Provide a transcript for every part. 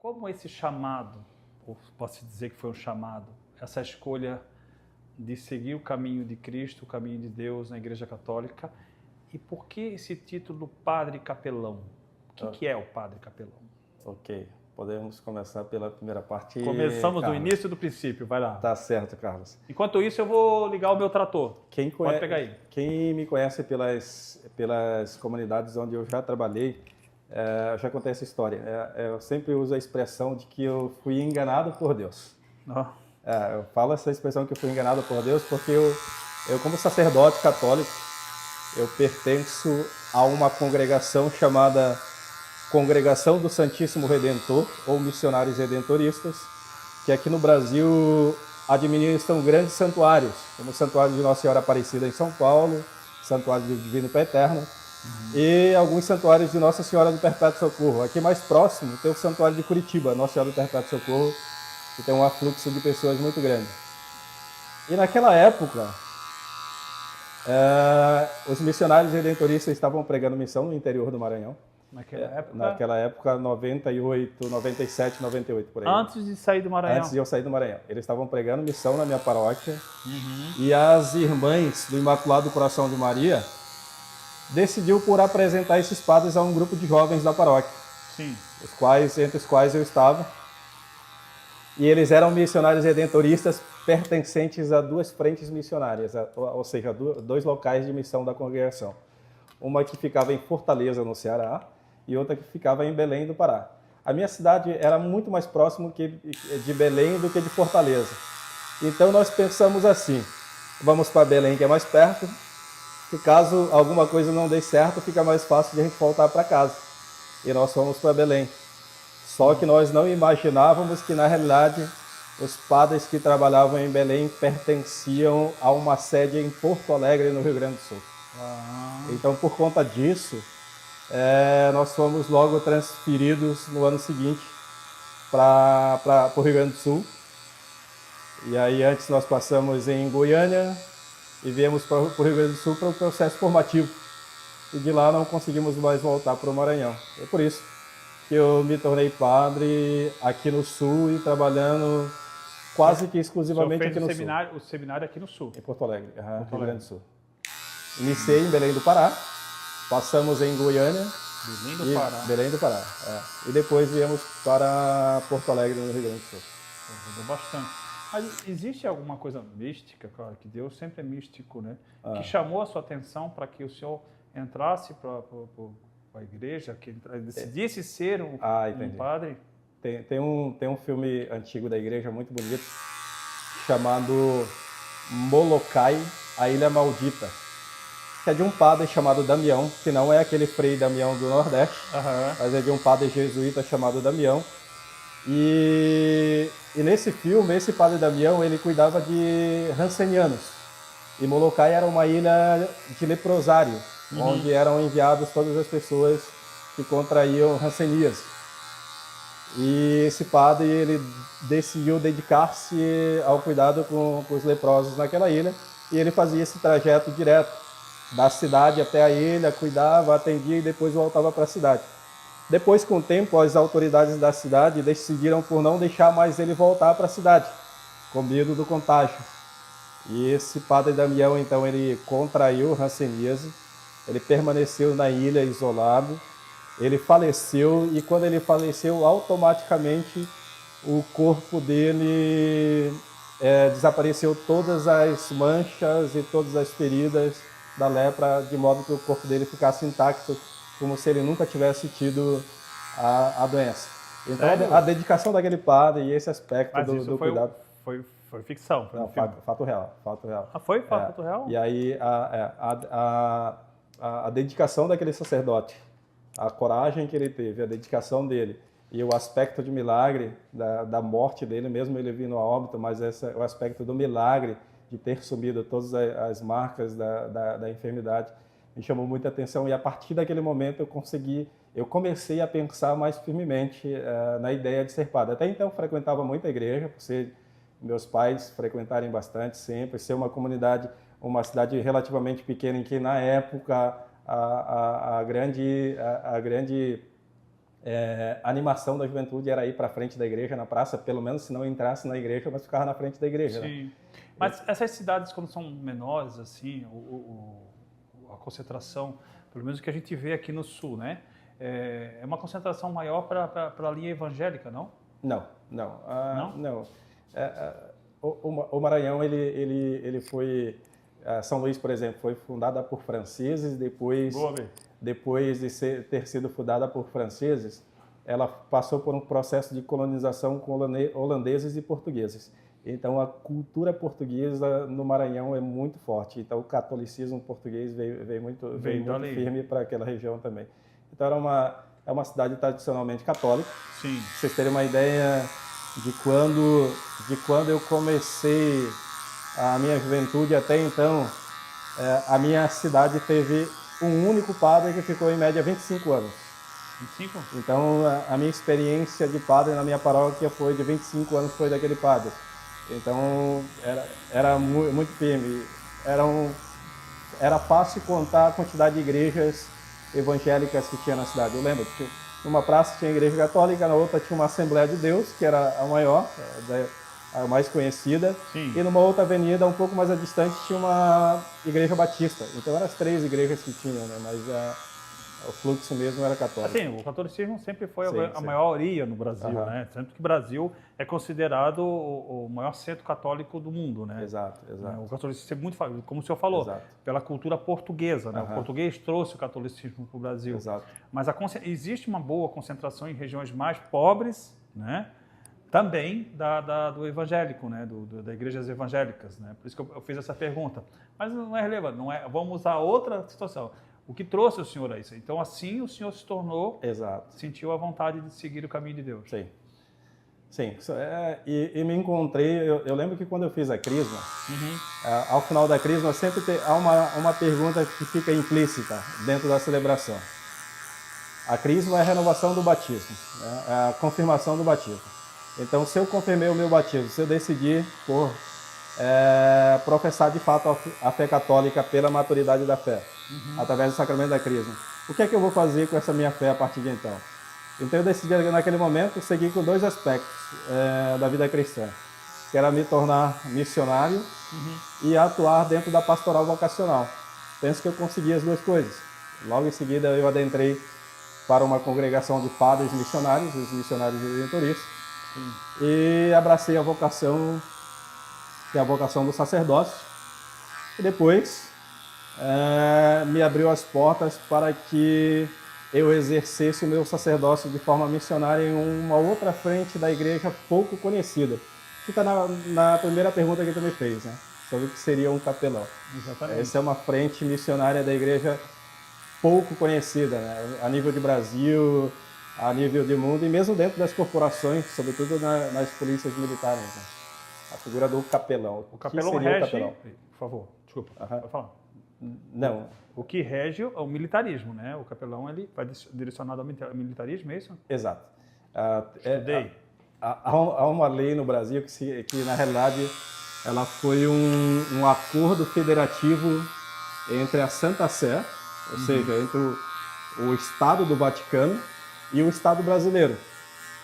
Como esse chamado, ou posso dizer que foi um chamado, essa escolha de seguir o caminho de Cristo, o caminho de Deus na Igreja Católica, e por que esse título Padre Capelão? O que é o Padre Capelão? Ok, podemos começar pela primeira parte. Começamos do Carlos. início do princípio, vai lá. Tá certo, Carlos. Enquanto isso, eu vou ligar o meu trator. Pode pegar aí. Quem me conhece pelas comunidades onde eu já trabalhei, já contei essa história. Eu sempre uso a expressão de que eu fui enganado por Deus. Oh. Eu falo essa expressão que eu fui enganado por Deus porque eu como sacerdote católico, eu pertenço a uma congregação chamada Congregação do Santíssimo Redentor, ou Missionários Redentoristas, que aqui no Brasil administram grandes santuários, como o Santuário de Nossa Senhora Aparecida em São Paulo, Santuário do Divino Eterno, e alguns santuários de Nossa Senhora do Perpétuo Socorro. Aqui mais próximo tem o Santuário de Curitiba, Nossa Senhora do Perpétuo Socorro, que tem um afluxo de pessoas muito grande. E naquela época, os missionários redentoristas estavam pregando missão no interior do Maranhão. Naquela época, 98, 97, 98, por aí. Antes de sair do Maranhão? Antes de eu sair do Maranhão. Eles estavam pregando missão na minha paróquia. E as irmãs do Imaculado Coração de Maria decidiu por apresentar esses padres a um grupo de jovens da paróquia. Sim. Entre os quais eu estava. E eles eram missionários redentoristas pertencentes a duas frentes missionárias, ou seja, dois locais de missão da congregação. Uma que ficava em Fortaleza, no Ceará, e outra que ficava em Belém do Pará. A minha cidade era muito mais próximo de Belém do que de Fortaleza. Então nós pensamos assim, vamos para Belém, que é mais perto, que caso alguma coisa não dê certo, fica mais fácil de a gente voltar para casa. E nós fomos para Belém. Só que nós não imaginávamos que, na realidade, os padres que trabalhavam em Belém pertenciam a uma sede em Porto Alegre, no Rio Grande do Sul. Então, por conta disso, nós fomos logo transferidos no ano seguinte para o Rio Grande do Sul. E aí, antes nós passamos em Goiânia e viemos para o Rio Grande do Sul para o processo formativo. E de lá não conseguimos mais voltar para o Maranhão. É por isso que eu me tornei padre aqui no Sul e trabalhando quase que exclusivamente aqui no Sul. O seminário aqui no Sul? Em Porto Alegre, Rio Grande do Sul. Iniciei em Belém do Pará, passamos em Goiânia. Belém do Pará. E depois viemos para Porto Alegre, no Rio Grande do Sul. Ajudou bastante. Mas existe alguma coisa mística, claro, que Deus sempre é místico, né? Que chamou a sua atenção para que o senhor entrasse para a igreja, que decidisse ser um padre? Tem um filme antigo da igreja muito bonito, chamado Molokai, a Ilha Maldita, que é de um padre chamado Damião, que não é aquele Frei Damião do Nordeste, mas é de um padre jesuíta chamado Damião. E nesse filme, esse padre Damião, ele cuidava de rancenianos. E Molokai era uma ilha de leprosário, onde eram enviadas todas as pessoas que contraíam rancenias. E esse padre, ele decidiu dedicar-se ao cuidado com os leprosos naquela ilha, e ele fazia esse trajeto direto da cidade até a ilha, cuidava, atendia e depois voltava para a cidade. Depois, com o tempo, as autoridades da cidade decidiram por não deixar mais ele voltar para a cidade, com medo do contágio. E esse padre Damião, então, ele contraiu hanseníase, ele permaneceu na ilha isolado, ele faleceu, e quando ele faleceu, automaticamente o corpo dele desapareceu todas as manchas e todas as feridas da lepra, de modo que o corpo dele ficasse intacto, como se ele nunca tivesse tido a doença. Então, a dedicação daquele padre e esse aspecto do cuidado... Foi ficção? Foi fato real. Foi fato real? E aí, a dedicação daquele sacerdote, a coragem que ele teve, a dedicação dele e o aspecto de milagre da morte dele, mesmo ele vindo a óbito, mas o aspecto do milagre de ter sumido todas as marcas da enfermidade me chamou muita atenção. E a partir daquele momento eu comecei a pensar mais firmemente na ideia de ser padre. Até então eu frequentava muito a igreja, por ser meus pais frequentarem bastante sempre, ser uma cidade relativamente pequena em que na época a grande A animação da juventude era ir para frente da igreja, na praça, pelo menos se não entrasse na igreja, mas ficava na frente da igreja. Sim. Né? Mas essas cidades, quando são menores, assim, a concentração, pelo menos o que a gente vê aqui no sul, né? É uma concentração maior para a linha evangélica, não? Não. Não? O Maranhão, ele foi... São Luís, por exemplo, foi fundada por franceses, depois de ter sido fundada por franceses, ela passou por um processo de colonização com holandeses e portugueses. Então, a cultura portuguesa no Maranhão é muito forte. Então, o catolicismo português veio muito firme para aquela região também. Então, é uma cidade tradicionalmente católica. Sim. Pra vocês terem uma ideia de quando eu comecei a minha juventude até então, a minha cidade teve um único padre que ficou em média 25 anos. 25? Então, a minha experiência de padre na minha paróquia foi de 25 anos, foi daquele padre. Então, era muito firme. Era fácil contar a quantidade de igrejas evangélicas que tinha na cidade. Eu lembro que numa praça tinha a igreja católica, na outra tinha uma Assembleia de Deus, que era a maior, a mais conhecida. Sim. E numa outra avenida, um pouco mais distante, tinha uma igreja batista. Então, eram as 3 igrejas que tinham, né? Mas o fluxo mesmo era católico. Assim, o catolicismo sempre foi a maioria no Brasil, né? Tanto que o Brasil é considerado o maior centro católico do mundo, né? Exato. O catolicismo é muito, como o senhor falou, pela cultura portuguesa, né? O português trouxe o catolicismo para o Brasil. Exato. Mas existe uma boa concentração em regiões mais pobres, né? Também do evangélico, né? Das igrejas evangélicas, né? Por isso que eu fiz essa pergunta. Mas não é relevante, vamos usar outra situação. O que trouxe o senhor a isso? Então, assim, o senhor se tornou, sentiu a vontade de seguir o caminho de Deus. Sim. E me encontrei, eu lembro que quando eu fiz a Crisma, ao final da Crisma, sempre há uma pergunta que fica implícita dentro da celebração. A Crisma é a renovação do batismo, né? É a confirmação do batismo. Então, se eu confirmei o meu batismo, se eu decidir por professar de fato a fé católica pela maturidade da fé, através do sacramento da Crisma, o que é que eu vou fazer com essa minha fé a partir de então? Então eu decidi naquele momento seguir com 2 aspectos da vida cristã, que era me tornar missionário e atuar dentro da pastoral vocacional. Penso que eu consegui as 2 coisas. Logo em seguida eu adentrei para uma congregação de padres missionários, os missionários redentoristas, e abracei a vocação, que é a vocação do sacerdócio, e depois me abriu as portas para que eu exercesse o meu sacerdócio de forma missionária em uma outra frente da igreja pouco conhecida. Fica na primeira pergunta que tu me fez, né? Sobre o que seria um capelão. Exatamente. Essa é uma frente missionária da igreja pouco conhecida, né? A nível de Brasil, a nível de mundo e mesmo dentro das corporações, sobretudo nas polícias militares. Né? A figura do capelão. O capelão rege, por favor, desculpa, pode falar. Não. O que rege é o militarismo, né? O capelão ele vai direcionado ao militarismo, é isso? Exato. Estudei. Há uma lei no Brasil que na realidade, ela foi um acordo federativo entre a Santa Sé, ou seja, entre o Estado do Vaticano e o Estado brasileiro.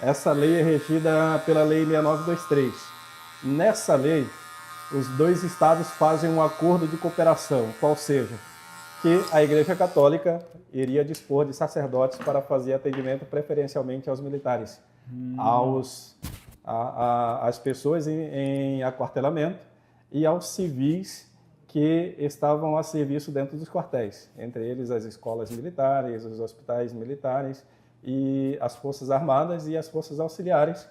Essa lei é regida pela Lei 6923. Nessa lei, os 2 estados fazem um acordo de cooperação, qual seja, que a Igreja Católica iria dispor de sacerdotes para fazer atendimento preferencialmente aos militares, às pessoas em aquartelamento e aos civis que estavam a serviço dentro dos quartéis, entre eles as escolas militares, os hospitais militares e as Forças Armadas e as Forças Auxiliares,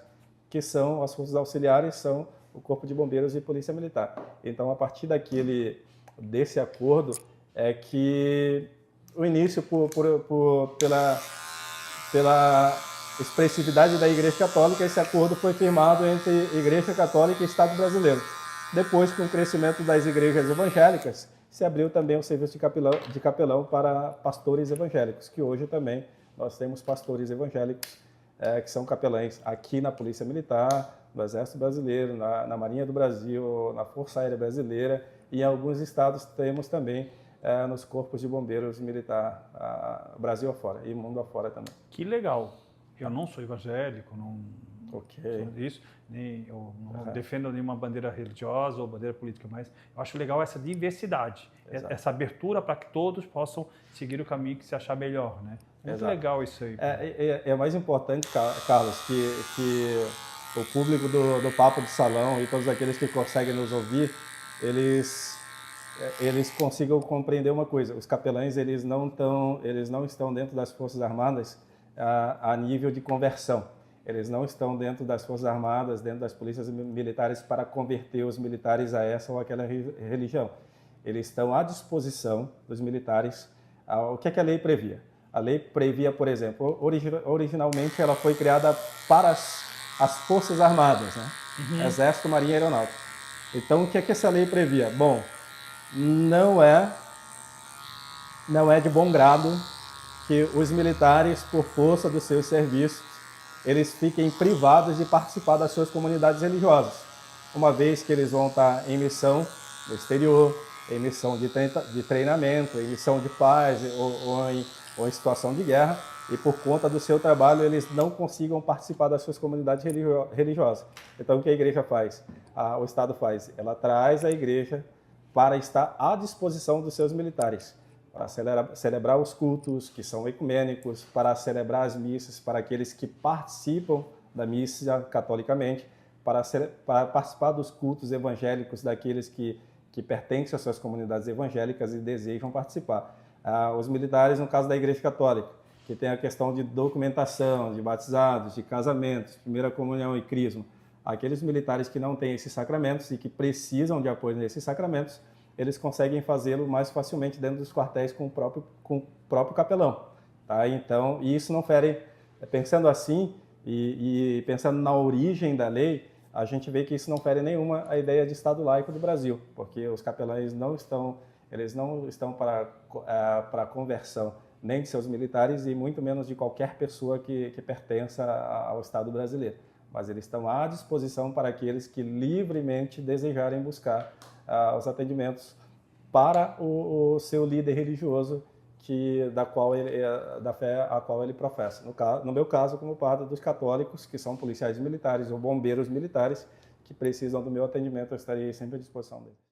as Forças Auxiliares são o Corpo de Bombeiros e Polícia Militar. Então, a partir desse acordo, é que o início, pela expressividade da Igreja Católica, esse acordo foi firmado entre Igreja Católica e Estado brasileiro. Depois, com o crescimento das igrejas evangélicas, se abriu também o serviço de capelão para pastores evangélicos, que hoje também nós temos pastores evangélicos que são capelães aqui na Polícia Militar, no Exército Brasileiro, na Marinha do Brasil, na Força Aérea Brasileira e em alguns estados temos também nos corpos de bombeiros militar, Brasil afora e mundo afora também. Que legal. Eu não sou evangélico, não Ok. sou isso, nem eu não defendo nenhuma bandeira religiosa ou bandeira política, mas eu acho legal essa diversidade, Exato. essa abertura para que todos possam seguir o caminho que se achar melhor, né? Muito Exato. legal isso aí. É mais importante, Carlos, que o público do Papo de Salão e todos aqueles que conseguem nos ouvir, eles consigam compreender uma coisa: os capelães eles não estão dentro das Forças Armadas a nível de conversão. Eles não estão dentro das Forças Armadas, dentro das polícias militares para converter os militares a essa ou aquela religião. Eles estão à disposição dos militares. O que é que a lei previa? A lei previa, por exemplo, originalmente ela foi criada para as Forças Armadas, né? Exército, Marinha e Aeronáutica. Então, o que é que essa lei previa? Bom, não é de bom grado que os militares, por força dos seus serviços, eles fiquem privados de participar das suas comunidades religiosas, uma vez que eles vão estar em missão no exterior, em missão de treinamento, em missão de paz ou em situação de guerra, e por conta do seu trabalho eles não consigam participar das suas comunidades religiosas. Então o que a igreja faz? O Estado faz? Ela traz a igreja para estar à disposição dos seus militares, para celebrar os cultos que são ecumênicos, para celebrar as missas, para aqueles que participam da missa catolicamente, para participar dos cultos evangélicos daqueles que pertencem às suas comunidades evangélicas e desejam participar. Os militares, no caso da Igreja Católica, que tem a questão de documentação, de batizados, de casamentos, primeira comunhão e crisma, aqueles militares que não têm esses sacramentos e que precisam de apoio nesses sacramentos, eles conseguem fazê-lo mais facilmente dentro dos quartéis com o próprio capelão. Tá? Então, e isso não fere, pensando assim e pensando na origem da lei, a gente vê que isso não fere nenhuma a ideia de Estado laico do Brasil, porque os capelães não estão para conversão nem de seus militares e muito menos de qualquer pessoa que pertença ao Estado brasileiro. Mas eles estão à disposição para aqueles que livremente desejarem buscar os atendimentos para o seu líder religioso da fé a qual ele professa. No meu caso, como padre dos católicos, que são policiais militares ou bombeiros militares, que precisam do meu atendimento, eu estarei sempre à disposição deles.